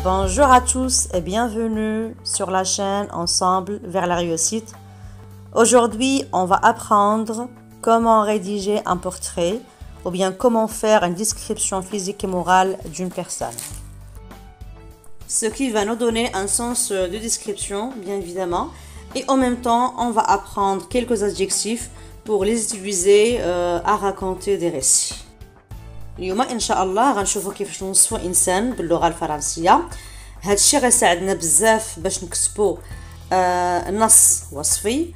Bonjour à tous et bienvenue sur la chaîne Ensemble vers la réussite. Aujourd'hui, on va apprendre comment rédiger un portrait ou bien comment faire une description physique et morale d'une personne. Ce qui va nous donner un sens de description, bien évidemment. Et en même temps, on va apprendre quelques adjectifs pour les utiliser à raconter des récits. اليوم ان شاء الله غنشوفوا كيفاش نوصفوا انسان باللغه الفرنسيه. هذا الشيء غيساعدنا بزاف باش نكتبوا نص وصفي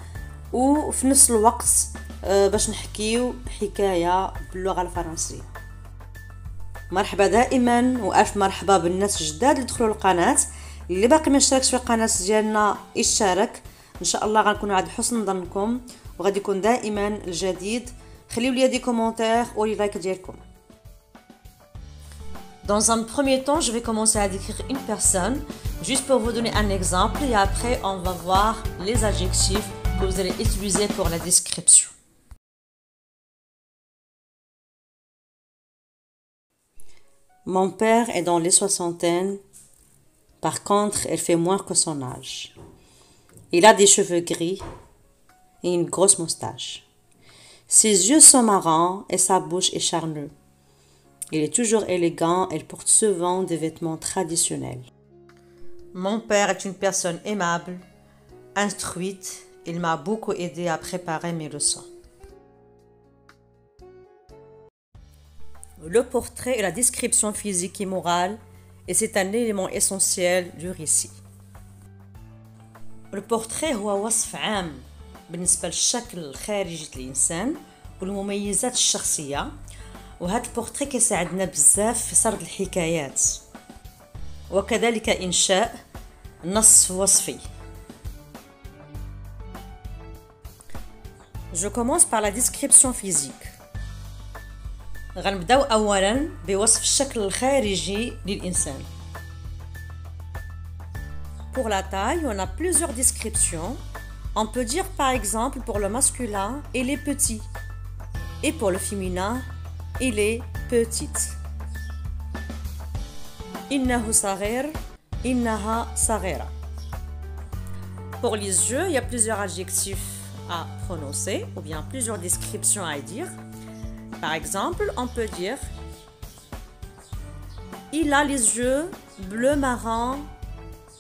وفي نفس الوقت باش نحكيو حكايه باللغه الفرنسيه. مرحبا دائما والف مرحبا بالناس الجداد اللي دخلوا القناه. اللي باقي ما اشتركش في القناه ديالنا اشترك. ان شاء الله غنكونوا عند حسن ظنكم وغادي يكون دائما الجديد. خليو لي دي كومونتير ولي لايك ديالكم. Dans un premier temps, je vais commencer à décrire une personne, juste pour vous donner un exemple, et après on va voir les adjectifs que vous allez utiliser pour la description. Mon père est dans les soixantaines, par contre, il fait moins que son âge. Il a des cheveux gris et une grosse moustache. Ses yeux sont marrons et sa bouche est charnue. Il est toujours élégant, il porte souvent des vêtements traditionnels. Mon père est une personne aimable, instruite. Il m'a beaucoup aidé à préparer mes leçons. Le portrait est la description physique et morale et c'est un élément essentiel du récit. Le portrait هو وصف عام بالنسبة للشكل الخارجي للإنسان والمميزات الشخصية. وهذا البورتري كيساعدنا بزاف في سرد الحكايات وكذلك إنشاء نص وصفي. Je commence par la description physique. غنبداو أولا بوصف الشكل الخارجي للإنسان. Pour la taille, on a plusieurs descriptions. On peut dire par exemple pour le masculin, il est petit. Et pour le féminin, il est petite. إنه صغير, إنها صغيرة. Pour les yeux, il y a plusieurs adjectifs à prononcer ou bien plusieurs descriptions à dire. Par exemple, on peut dire il a les yeux bleu marron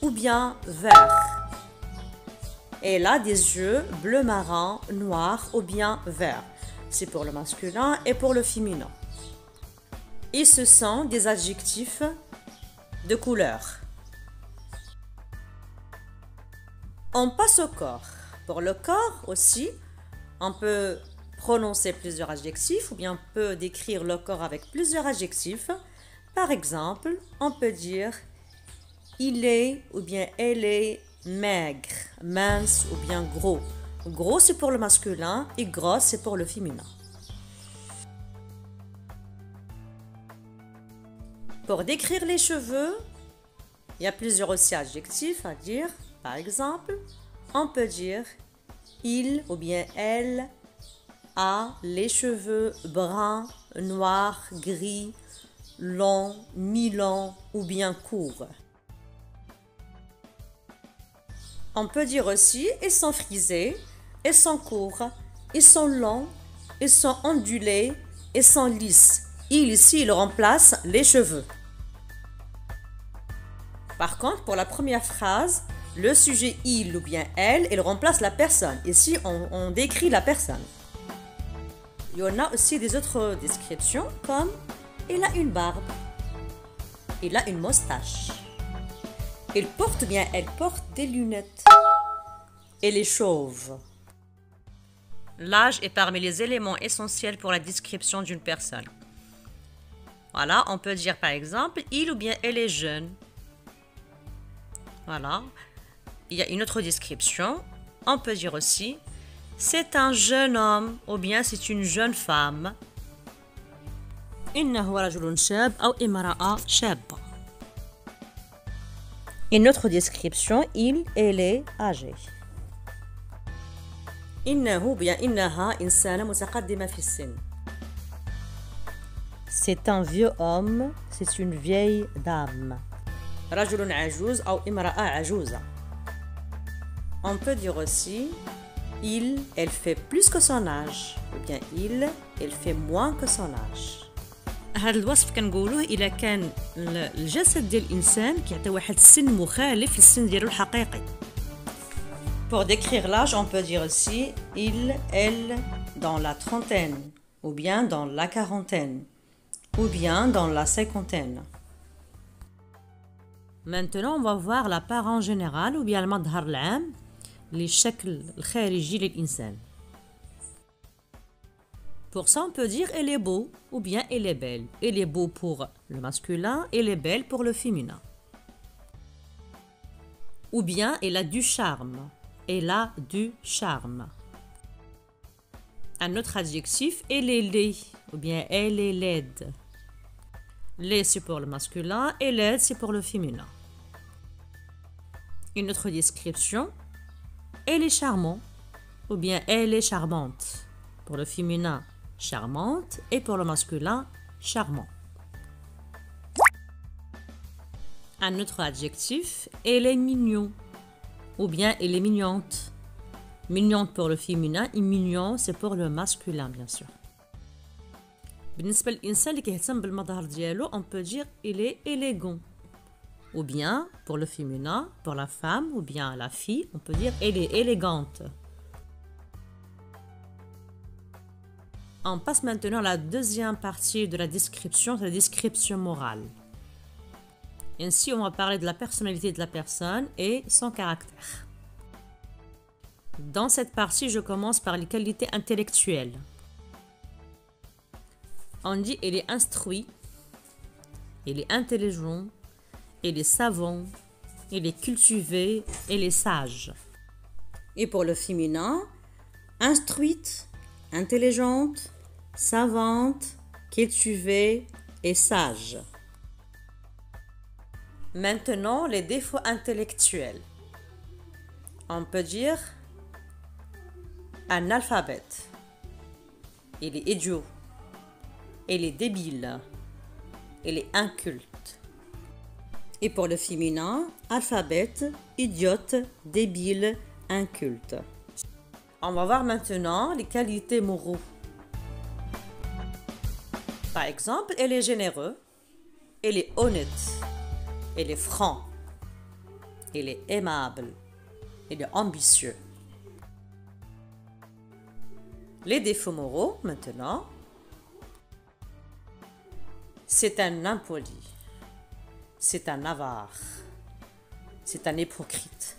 ou bien vert. Elle a des yeux bleu marron, noir ou bien vert. C'est pour le masculin et pour le féminin. Et ce sont des adjectifs de couleur. On passe au corps. Pour le corps aussi, on peut prononcer plusieurs adjectifs ou bien on peut décrire le corps avec plusieurs adjectifs. Par exemple, on peut dire il est ou bien elle est maigre, mince ou bien gros. Gros, c'est pour le masculin et grosse, c'est pour le féminin. Pour décrire les cheveux, il y a plusieurs aussi adjectifs à dire. Par exemple, on peut dire il ou bien elle a les cheveux bruns, noirs, gris, longs, mi-longs ou bien courts. On peut dire aussi ils sont frisés. Ils sont courts, ils sont longs, ils sont ondulés, ils sont lisses. Il ici, il remplace les cheveux. Par contre, pour la première phrase, le sujet il ou bien elle, il remplace la personne. Ici, on décrit la personne. Il y en a aussi des autres descriptions comme il a une barbe, il a une moustache, il porte bien, elle porte des lunettes, elle est chauve. L'âge est parmi les éléments essentiels pour la description d'une personne. Voilà, on peut dire par exemple, il ou bien elle est jeune. Voilà. Il y a une autre description. On peut dire aussi, c'est un jeune homme ou bien c'est une jeune femme. إنه رجل شاب أو امرأة شابة. Une autre description, il, elle est âgé. إنه بيان إنها إنسانة متقدمة في السن. C'est un vieux homme, c'est une vieille dame. رجل عجوز أو امرأة عجوزة. On peut dire aussi il, elle fait plus que son âge, ou bien il, elle fait moins que son âge. هذا الوصف كنقولوه إلا كان الجسد ديال الإنسان كيعطي واحد السن مخالف للسن ديالو الحقيقي. Pour décrire l'âge, on peut dire aussi il, elle, dans la trentaine, ou bien dans la quarantaine, ou bien dans la cinquantaine. Maintenant, on va voir la part en général, ou bien المظهر العام للشكل الخارجي للإنسان. Pour ça, on peut dire elle est beau ou bien elle est belle. Elle est beau pour le masculin, elle est belle pour le féminin. Ou bien elle a du charme. Elle a du charme. Un autre adjectif, elle est laide ou bien elle est laide. Laide c'est pour le masculin et laide c'est pour le féminin. Une autre description, elle est charmante ou bien elle est charmante. Pour le féminin, charmante et pour le masculin, charmant. Un autre adjectif, elle est mignon ou bien elle est mignonne. Mignonne pour le féminin et mignon c'est pour le masculin bien sûr. بالنسبة للإنسان اللي كيهتم بالمظهر ديالو on peut dire il est élégant. Ou bien pour le féminin, pour la femme ou bien la fille, on peut dire elle est élégante. On passe maintenant à la deuxième partie de la description, c'est la description morale. Ainsi, on va parler de la personnalité de la personne et son caractère. Dans cette partie, je commence par les qualités intellectuelles. On dit il est instruit, il est intelligent, il est savant, il est cultivé, il est sage. Et pour le féminin, instruite, intelligente, savante, cultivée et sage. Maintenant, les défauts intellectuels. On peut dire analphabète. Il est idiot. Il est débile. Il est inculte. Et pour le féminin, alphabète, idiote, débile, inculte. On va voir maintenant les qualités moraux. Par exemple, elle est généreux, elle est honnête, elle est franc, elle est aimable, elle est ambitieux. Les défauts moraux, maintenant. C'est un impoli, c'est un avare, c'est un hypocrite.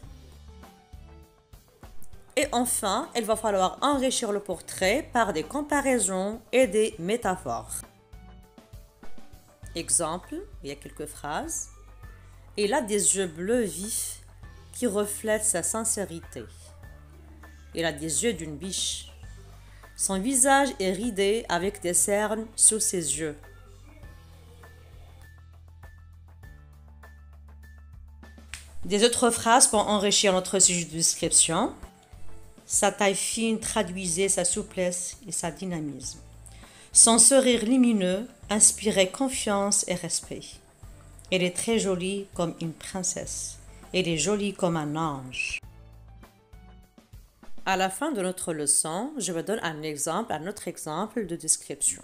Et enfin, il va falloir enrichir le portrait par des comparaisons et des métaphores. Exemple, il y a quelques phrases. Il a des yeux bleus vifs qui reflètent sa sincérité. Il a des yeux d'une biche. Son visage est ridé avec des cernes sous ses yeux. Des autres phrases pour enrichir notre sujet de description. Sa taille fine traduisait sa souplesse et sa dynamisme. Son sourire lumineux inspirait confiance et respect. Elle est très jolie comme une princesse. Elle est jolie comme un ange. À la fin de notre leçon, je vous donne un autre exemple de description.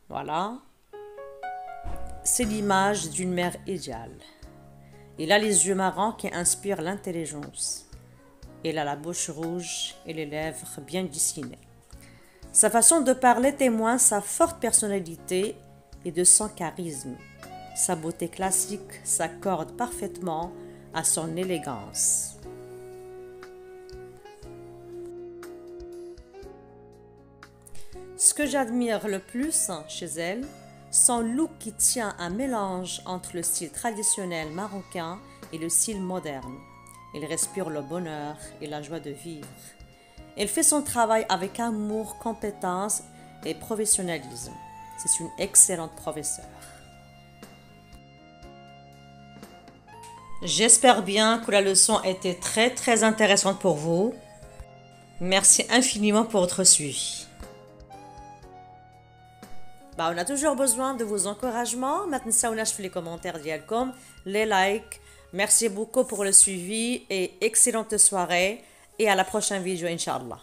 Voilà. C'est l'image d'une mère idéale. Il a les yeux marrons qui inspirent l'intelligence. Il a la bouche rouge et les lèvres bien dessinées. Sa façon de parler témoigne sa forte personnalité et de son charisme. Sa beauté classique s'accorde parfaitement à son élégance. Ce que j'admire le plus chez elle, son look qui tient un mélange entre le style traditionnel marocain et le style moderne. Elle respire le bonheur et la joie de vivre. Elle fait son travail avec amour, compétence et professionnalisme. C'est une excellente professeure. J'espère bien que la leçon était très intéressante pour vous. Merci infiniment pour votre suivi. on a toujours besoin de vos encouragements. ما تنساوناش في les commentaires ديالكم, les likes. Merci beaucoup pour le suivi et excellente soirée et à la prochaine vidéo, Inch'Allah.